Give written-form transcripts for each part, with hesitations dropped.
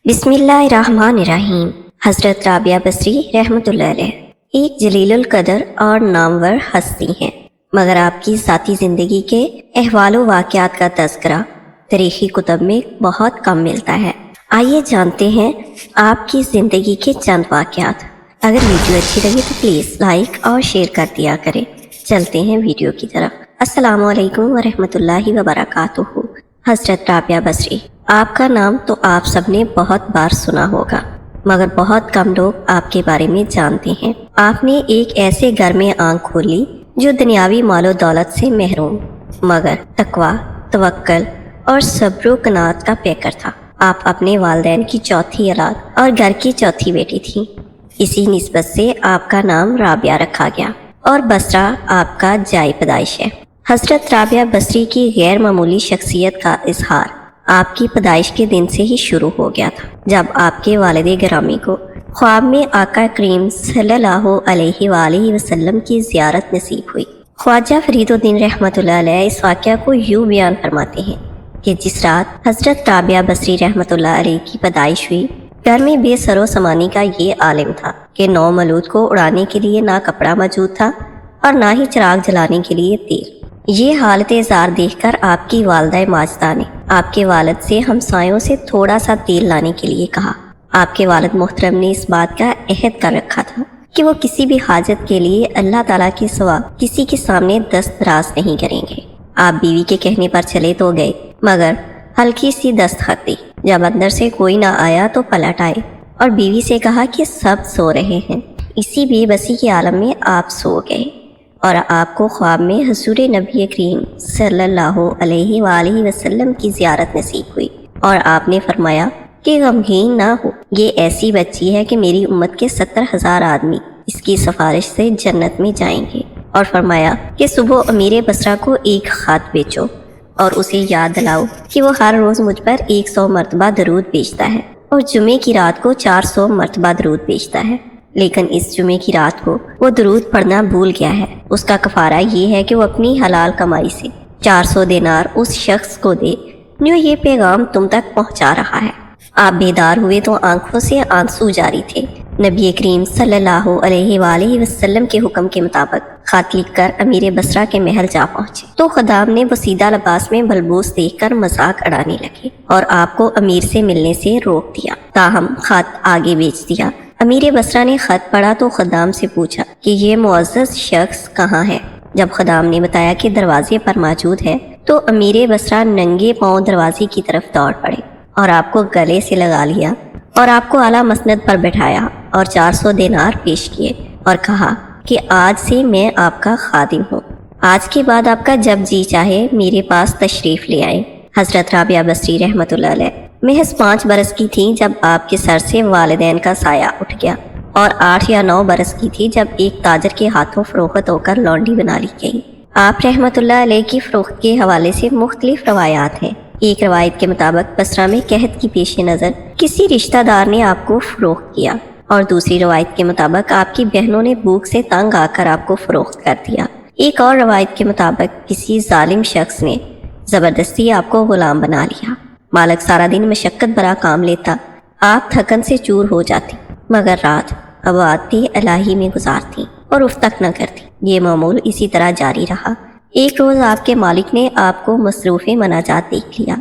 बिस्मिल्लाहिर्रहमानिर्रहीम। हज़रत राबिया बसरी रहमतुल्लाह अलैह एक जलीलुल कदर और नामवर हस्ती हैं, मगर आपकी ज़ाती ज़िंदगी के अहवाल वाक़यात का तज़किरा तारीख़ी कुतब में बहुत कम मिलता है। आइए जानते हैं आपकी ज़िंदगी के चंद वाक़यात। अगर वीडियो अच्छी लगे तो प्लीज़ लाइक और शेयर कर दिया करें। चलते हैं वीडियो की तरफ। अस्सलामु अलैकुम व रहमतुल्लाहि व बरकातुहू। हज़रत राबिया बसरी, आपका नाम तो आप सबने बहुत बार सुना होगा, मगर बहुत कम लोग आपके बारे में जानते हैं। आपने एक ऐसे घर में आंख खोली जो दुनियावी मालो दौलत से महरूम, मगर तकवा, तवक्कल और सब्र कनात का पैकर था। आप अपने वालिदैन की चौथी औलाद और घर की चौथी बेटी थी। इसी निस्बत से आपका नाम राबिया रखा गया और बसरा आपका जाए पैदाइश है। हज़रत राबिया बसरी की गैर मामूली शख्सियत का इजहार आपकी पैदाइश के दिन से ही शुरू हो गया था, जब आपके वालिद गिरामी को ख्वाब में आका करीम सल्लल्लाहु अलैहि वसल्लम की ज़ियारत नसीब हुई। ख्वाजा फरीदुद्दीन रहमतुल्लाह अलैह इस वाक़या को यूँ बयान फरमाते हैं कि जिस रात हज़रत राबिया बसरी रहमतुल्लाह अलैह की पैदाइश हुई, घर में बेसरो समानी का ये आलिम था कि नौ मलूद को उड़ाने के लिए ना कपड़ा मौजूद था और ना ही चिराग जलाने के लिए तेल। ये हालत ज़ार देखकर आपकी वालदा माजदा ने आपके वालिद से हमसायों से थोड़ा सा तेल लाने के लिए कहा। आपके वालिद मोहतरम ने इस बात का अहद कर रखा था कि वो किसी भी हाजत के लिए अल्लाह ताला के सिवा किसी के सामने दस्तराज नहीं करेंगे। आप बीवी के कहने पर चले तो गए, मगर हल्की सी दस्तखत दी। जब अंदर से कोई ना आया तो पलट आए और बीवी से कहा कि सब सो रहे हैं। इसी बेबसी के आलम में आप सो गए और आपको ख्वाब में हुज़ूर नबी करीम सल्लल्लाहु अलैहि वसल्लम की ज़ियारत नसीब हुई और आपने फरमाया कि गमगीन ना हो, ये ऐसी बच्ची है कि मेरी उम्मत के 70,000 आदमी इसकी सिफारिश से जन्नत में जाएंगे। और फरमाया कि सुबह अमीर बसरा को एक ख़त बेचो और उसे याद दिलाओ कि वो हर रोज़ मुझ पर 100 मरतबा दरूद भेजता है और जुमे की रात को 400 मरतबा दरूद भेजता है, लेकिन इस जुमे की रात को वो दरूद पढ़ना भूल गया है। उसका कफ़ारा ये है कि वो अपनी हलाल कमाई से 400 दिनार उस शख्स को दे जो ये पैगाम तुम तक पहुंचा रहा है। आप बेदार हुए तो आंखों से आंसू जारी थे। नबी करीम सल्लल्लाहु अलैहि वसल्लम के हुक्म के मुताबिक खत लिखकर अमीर बसरा के महल जा पहुंचे तो खदाम ने वसीदा लिबास में बलबूस देखकर मजाक उड़ाने लगे और आपको अमीर से मिलने से रोक दिया। ताहम खत आगे भेज दिया। अमीर बसरा ने खत पढ़ा तो खदाम से पूछा कि ये मुअज़्ज़ज़ शख्स कहाँ है। जब खदाम ने बताया कि दरवाजे पर मौजूद है तो अमीर बसरा नंगे पांव दरवाजे की तरफ दौड़ पड़े और आपको गले से लगा लिया और आपको आला मसनद पर बैठाया और 400 दिनार पेश किए और कहा कि आज से मैं आपका खादिम हूँ। आज के बाद आपका जब जी चाहे मेरे पास तशरीफ़ ले आए। हज़रत राबिया बसरी रहमतुल्लाह अलैह महज 5 बरस की थी जब आपके सर से वालिदैन का साया उठ गया और 8 या 9 बरस की थी जब एक ताजर के हाथों फ़रोख्त होकर लौंडी बना ली गई। आप रहमतुल्लाह अलैह की फ़रोख्त के हवाले से मुख्तलिफ रवायात हैं। एक रवायत के मुताबिक बसरा में कहत की पेश नज़र किसी रिश्तेदार ने आपको फ़रोख्त किया और दूसरी रवायत के मुताबिक आपकी बहनों ने भूख से तंग आकर आपको फ़रोख्त कर दिया। एक और रवायत के मुताबिक किसी जालिम शख्स ने ज़बरदस्ती आपको ग़ुलाम बना लिया। मालिक सारा दिन मशक्क़त भरा काम लेता, आप थकन से चूर हो जाती, मगर रात अबादती इलाही में गुजारती और उफ तक न करती। ये मामूल इसी तरह जारी रहा। एक रोज़ आपके मालिक ने आपको मसरूफ़ मनाजात देख लिया।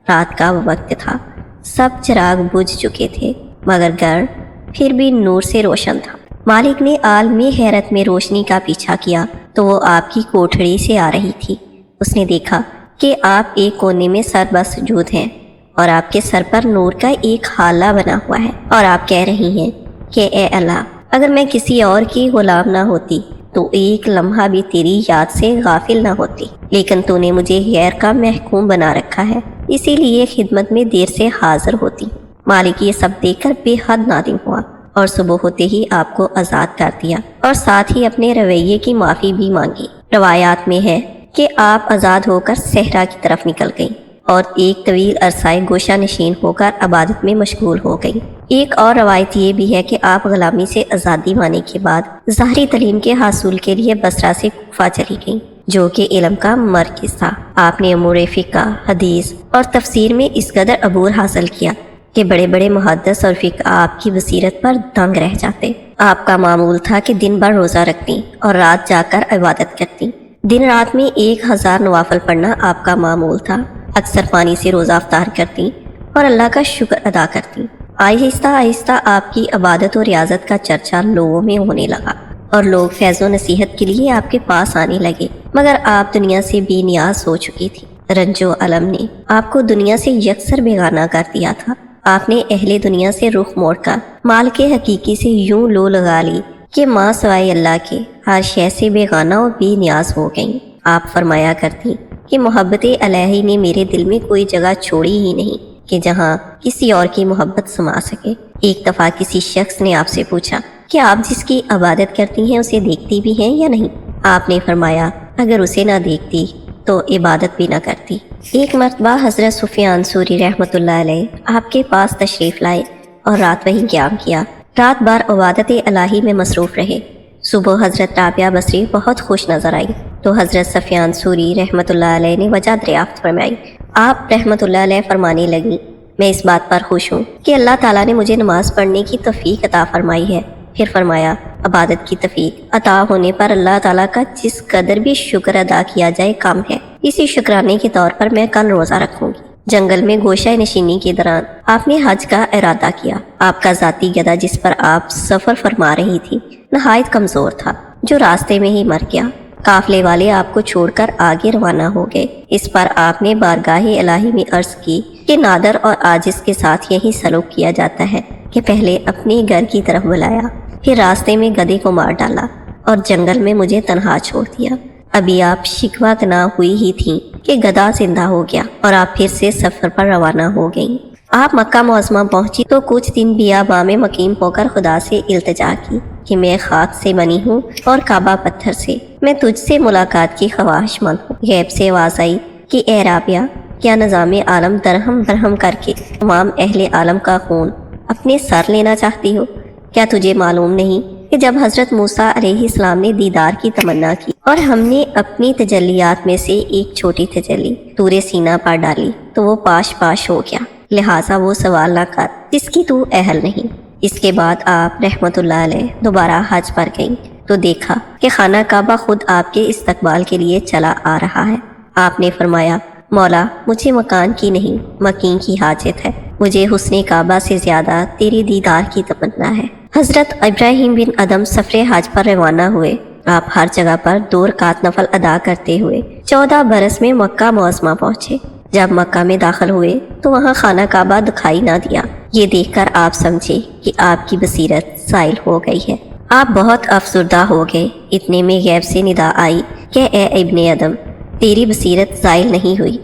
रात का वक्त था, सब चिराग बुझ चुके थे, मगर घर फिर भी नूर से रोशन था। मालिक ने आलमी हैरत में रोशनी का पीछा किया तो वो आपकी कोठड़ी से आ रही थी। उसने देखा कि आप एक कोने में सरबसजूद हैं और आपके सर पर नूर का एक हाला बना हुआ है और आप कह रही हैं कि ए अल्लाह, अगर मैं किसी और की गुलाम ना होती तो एक लम्हा भी तेरी याद से गाफिल ना होती, लेकिन तूने मुझे गैर का महकूम बना रखा है, इसीलिए खिदमत में देर से हाजिर होती। मालिक ये सब देखकर बेहद नादिम हुआ और सुबह होते ही आपको आज़ाद कर दिया और साथ ही अपने रवैये की माफ़ी भी मांगी। रवायात में है कि आप आज़ाद होकर सहरा की तरफ निकल गईं और एक तवील अरसाए गोशा नशीन होकर इबादत में मशगूल हो गई। एक और रवायत ये भी है कि आप ग़ुलामी से आज़ादी पाने के बाद ज़ाहरी तलीम के हासूल के लिए बसरा से कूफा चली गईं, जो कि इल्म का मरकज़ था। आपने उमूर फ़िक़्ह, हदीस और तफसीर में इस कदर अबूर हासिल किया کہ بڑے بڑے محدث اور فقہ آپ کی بصیرت پر دنگ رہ جاتے۔ آپ کا معمول تھا کہ دن بھر روزہ رکھتی اور رات جا کر عبادت کرتی۔ دن رات میں 1000 نوافل پڑھنا آپ کا معمول تھا۔ اکثر پانی سے روزہ افطار کرتی اور اللہ کا شکر ادا کرتی۔ آہستہ آہستہ آپ کی عبادت و ریاضت کا چرچا لوگوں میں ہونے لگا اور لوگ فیض و نصیحت کے لیے آپ کے پاس آنے لگے، مگر آپ دنیا سے بے نیاز ہو چکی تھی۔ رنج و الم نے آپ کو دنیا سے یکسر بیگانہ کر دیا تھا۔ آپ نے اہل دنیا سے رخ موڑ کر مال کے حقیقی سے یوں لو لگا لی کہ ماں سوائے اللہ کے ہر شے سے بیگانہ و بے نیاز ہو گئیں۔ آپ فرمایا کرتی کہ محبت الہی نے میرے دل میں کوئی جگہ چھوڑی ہی نہیں کہ جہاں کسی اور کی محبت سما سکے۔ ایک دفعہ کسی شخص نے آپ سے پوچھا کہ آپ جس کی عبادت کرتی ہیں اسے دیکھتی بھی ہیں یا نہیں؟ آپ نے فرمایا اگر اسے نہ دیکھتی تو عبادت بھی نہ کرتی۔ ایک مرتبہ حضرت سفیان ثوری رحمۃ اللہ علیہ آپ کے پاس تشریف لائے اور رات وہیں قیام کیا۔ رات بھر عبادت الہی میں مصروف رہے۔ صبح حضرت رابعہ بصری بہت خوش نظر آئی تو حضرت سفیان ثوری رحمۃ اللہ علیہ نے وجہ دریافت فرمائی۔ آپ رحمۃ اللہ علیہ فرمانے لگی میں اس بات پر خوش ہوں کہ اللہ تعالیٰ نے مجھے نماز پڑھنے کی توفیق عطا فرمائی ہے۔ پھر فرمایا عبادت کی توفیق عطا ہونے پر اللہ تعالیٰ کا جس قدر بھی شکر ادا کیا جائے کم ہے۔ اسی شکرانے کے طور پر میں کل روزہ رکھوں گی۔ جنگل میں گوشہ نشینی کے دوران آپ نے حج کا ارادہ کیا۔ آپ کا ذاتی گدھا جس پر آپ سفر فرما رہی تھی نہایت کمزور تھا جو راستے میں ہی مر گیا۔ قافلے والے آپ کو چھوڑ کر آگے روانہ ہو گئے۔ اس پر آپ نے بارگاہ الہی میں عرض کی کہ نادر اور عاجز کے ساتھ یہی سلوک کیا جاتا ہے کہ پہلے اپنے گھر کی طرف بلایا، پھر راستے میں گدھے کو مار ڈالا اور جنگل میں مجھے تنہا چھوڑ دیا۔ ابھی آپ شکوہ نہ ہوئی ہی تھیں کہ گدھا زندہ ہو گیا اور آپ پھر سے سفر پر روانہ ہو گئیں۔ آپ مکہ معظمہ پہنچی تو کچھ دن بیاباں میں مقیم ہو کر خدا سے التجا کی کہ میں خاک سے بنی ہوں اور کعبہ پتھر سے، میں تجھ سے ملاقات کی خواہش مند ہوں۔ غیب سے آواز آئی کہ اے رابعہ، کیا نظام عالم درہم برہم کر کے تمام اہل عالم کا خون اپنے سر لینا چاہتی ہو؟ کیا تجھے معلوم نہیں کہ جب حضرت موسیٰ علیہ السلام نے دیدار کی تمنا کی اور ہم نے اپنی تجلیات میں سے ایک چھوٹی تجلی طور سینہ پر ڈالی تو وہ پاش پاش ہو گیا، لہٰذا وہ سوال نہ کر جس کی تو اہل نہیں۔ اس کے بعد آپ رحمت اللہ علیہ دوبارہ حج پر گئیں تو دیکھا کہ خانہ کعبہ خود آپ کے استقبال کے لیے چلا آ رہا ہے۔ آپ نے فرمایا مولا، مجھے مکان کی نہیں مکین کی حاجت ہے، مجھے حسن کعبہ سے زیادہ تیرے دیدار کی تمنا ہے۔ حضرت ابراہیم بن ادم سفر حج پر روانہ ہوئے۔ آپ ہر جگہ پر 2 رکعت نفل ادا کرتے ہوئے 14 برس میں مکہ معظمہ پہنچے۔ جب مکہ میں داخل ہوئے تو وہاں خانہ کعبہ دکھائی نہ دیا۔ یہ دیکھ کر آپ سمجھے کہ آپ کی بصیرت زائل ہو گئی ہے۔ آپ بہت افسردہ ہو گئے۔ اتنے میں غیب سے ندا آئی کہ اے ابن ادم، تیری بصیرت زائل نہیں ہوئی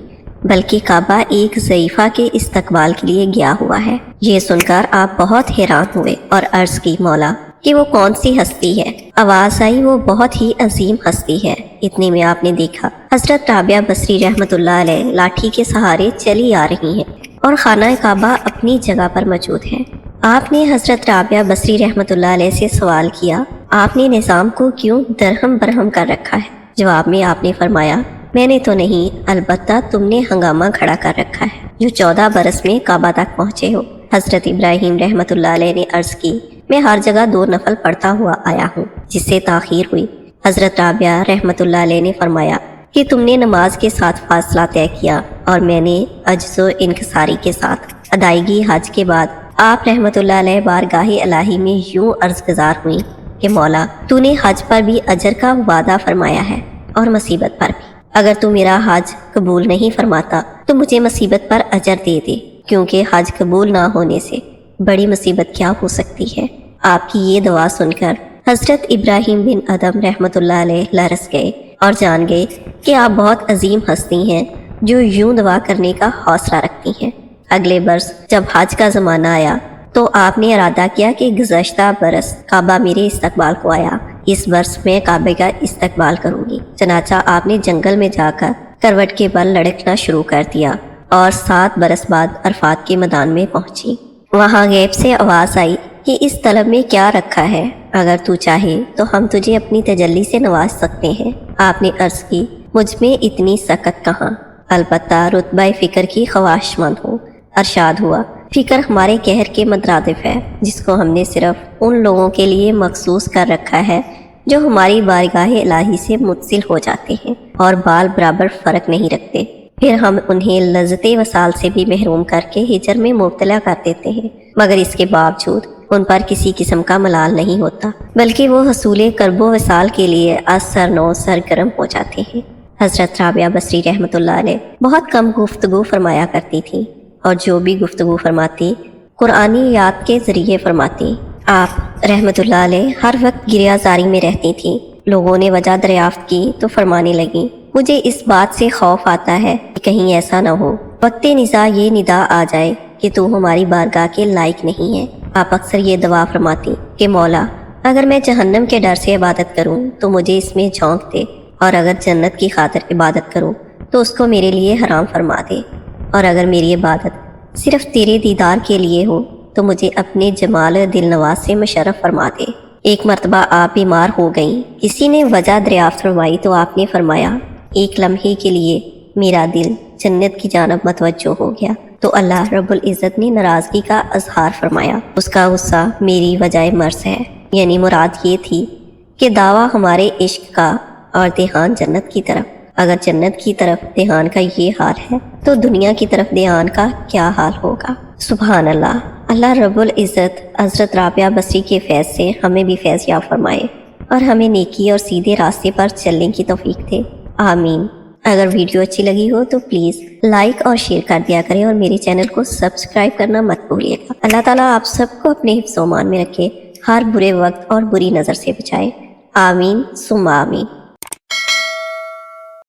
بلکہ کعبہ ایک ضعیفہ کے استقبال کے لیے گیا ہوا ہے۔ یہ سن کر آپ بہت حیران ہوئے اور عرض کی مولا کہ وہ کون سی ہستی ہے؟ آواز آئی وہ بہت ہی عظیم ہستی ہے۔ اتنے میں آپ نے دیکھا حضرت رابعہ بصری رحمۃ اللہ علیہ لاٹھی کے سہارے چلی آ رہی ہیں اور خانہ کعبہ اپنی جگہ پر موجود ہے۔ آپ نے حضرت رابعہ بصری رحمۃ اللہ علیہ سے سوال کیا آپ نے نظام کو کیوں درہم برہم کر رکھا ہے؟ جواب میں آپ نے فرمایا میں نے تو نہیں، البتہ تم نے ہنگامہ کھڑا کر رکھا ہے جو 14 برس میں کعبہ تک پہنچے ہو۔ حضرت ابراہیم رحمۃ اللہ علیہ نے عرض کی میں ہر جگہ 2 نفل پڑھتا ہوا آیا ہوں جس سے تاخیر ہوئی۔ حضرت رابعہ رحمۃ اللہ علیہ نے فرمایا کہ تم نے نماز کے ساتھ فاصلہ طے کیا اور میں نے عجز و انکساری کے ساتھ ادائیگی۔ حج کے بعد آپ رحمۃ اللہ علیہ بارگاہ الہی میں یوں عرض گزار ہوئیں کہ مولا، تو نے حج پر بھی اجر کا وعدہ فرمایا ہے اور مصیبت پر بھی۔ اگر تو میرا حج قبول نہیں فرماتا تو مجھے مصیبت پر اجر دے دے، کیونکہ حج قبول نہ ہونے سے بڑی مصیبت کیا ہو سکتی ہے۔ آپ کی یہ دعا سن کر حضرت ابراہیم بن ادم رحمۃ اللہ علیہ لرز گئے اور جان گئے کہ آپ بہت عظیم ہستی ہیں جو یوں دعا کرنے کا حوصلہ رکھتی ہیں۔ اگلے برس جب حج کا زمانہ آیا تو آپ نے ارادہ کیا کہ گزشتہ برس کعبہ میرے استقبال کو آیا، اس برس میں کعبے کا استقبال کروں گی۔ چنانچہ آپ نے جنگل میں جا کر کروٹ کے بل لڑکنا شروع کر دیا اور 7 برس بعد عرفات کے میدان میں پہنچی۔ وہاں غیب سے آواز آئی کہ اس طلب میں کیا رکھا ہے، اگر تو چاہے تو ہم تجھے اپنی تجلی سے نواز سکتے ہیں۔ آپ نے عرض کی مجھ میں اتنی سکت کہاں، البتہ رتبہ فکر کی خواہش مند ہوں۔ ارشاد ہوا फिक्र हमारे कहर के मुतरादिफ है, जिसको हमने सिर्फ उन लोगों के लिए मखसूस कर रखा है जो हमारी बारगाह इलाही से मुत्सिल हो जाते हैं और बाल बराबर फ़र्क नहीं रखते। फिर हम उन्हें लज़्ज़त वसाल से भी महरूम करके हिजर में मुब्तला कर देते हैं, मगर इसके बावजूद उन पर किसी किस्म का मलाल नहीं होता, बल्कि वो हसूल करबो वसाल के लिए असर नो सरगर्म हो जाते हैं। हज़रत राबिया बसरी रहमतुल्लाह अलैह बहुत कम गुफ्तगू फरमाया करती थी, और जो भी गुफ्तगू फरमाती कुरानी याद के ज़रिए फरमाती। आप रहमतुल्लाह अलैह हर वक्त गिरियाजारी में रहती थीं। लोगों ने वजह दरियाफ्त की तो फरमाने लगी, मुझे इस बात से खौफ आता है कि कहीं ऐसा न हो वक्ते निज़ा ये निदा आ जाए कि तू हमारी बारगाह के लायक नहीं है। आप अक्सर ये दुआ फरमाती कि मौला, अगर मैं जहन्नम के डर से इबादत करूं तो मुझे इसमें झोंक दे, और अगर जन्नत की खातिर इबादत करूं तो उसको मेरे लिए हराम फरमा दे, और अगर मेरी इबादत सिर्फ तेरे दीदार के लिए हो तो मुझे अपने जमाल दिल नवाज से मुशर्रफ फरमा दे। एक मरतबा आप बीमार हो गई, किसी ने वजह दरियाफ्त फरमाई तो आपने फरमाया, एक लम्हे के लिए मेरा दिल जन्नत की जानब मतवज्जो हो गया। तो अल्लाह रब्बुल इज़्ज़त ने नाराज़गी का अजहार फरमाया, उसका गुस्सा मेरी वजह मर्ज़ है। यानी मुराद ये थी कि दावा हमारे इश्क का और ध्यान जन्नत की तरफ। अगर जन्नत की तरफ ध्यान का ये हाल है तो दुनिया की तरफ ध्यान का क्या हाल होगा। सुभान अल्लाह। अल्लाह रब्बुल इज़्ज़त हज़रत राबिया बसरी के फैज़ से हमें भी फैज़ याफ़ फरमाए और हमें नेकी और सीधे रास्ते पर चलने की तौफीक दे। आमीन। अगर वीडियो अच्छी लगी हो तो प्लीज़ लाइक और शेयर कर दिया करें, और मेरे चैनल को सब्सक्राइब करना मत भूलिएगा। अल्लाह ताला आप सबको अपने हिफ्ज़-ओ-मान में रखे, हर बुरे वक्त और बुरी नज़र से बचाए। आमीन सुम्मा आमीन।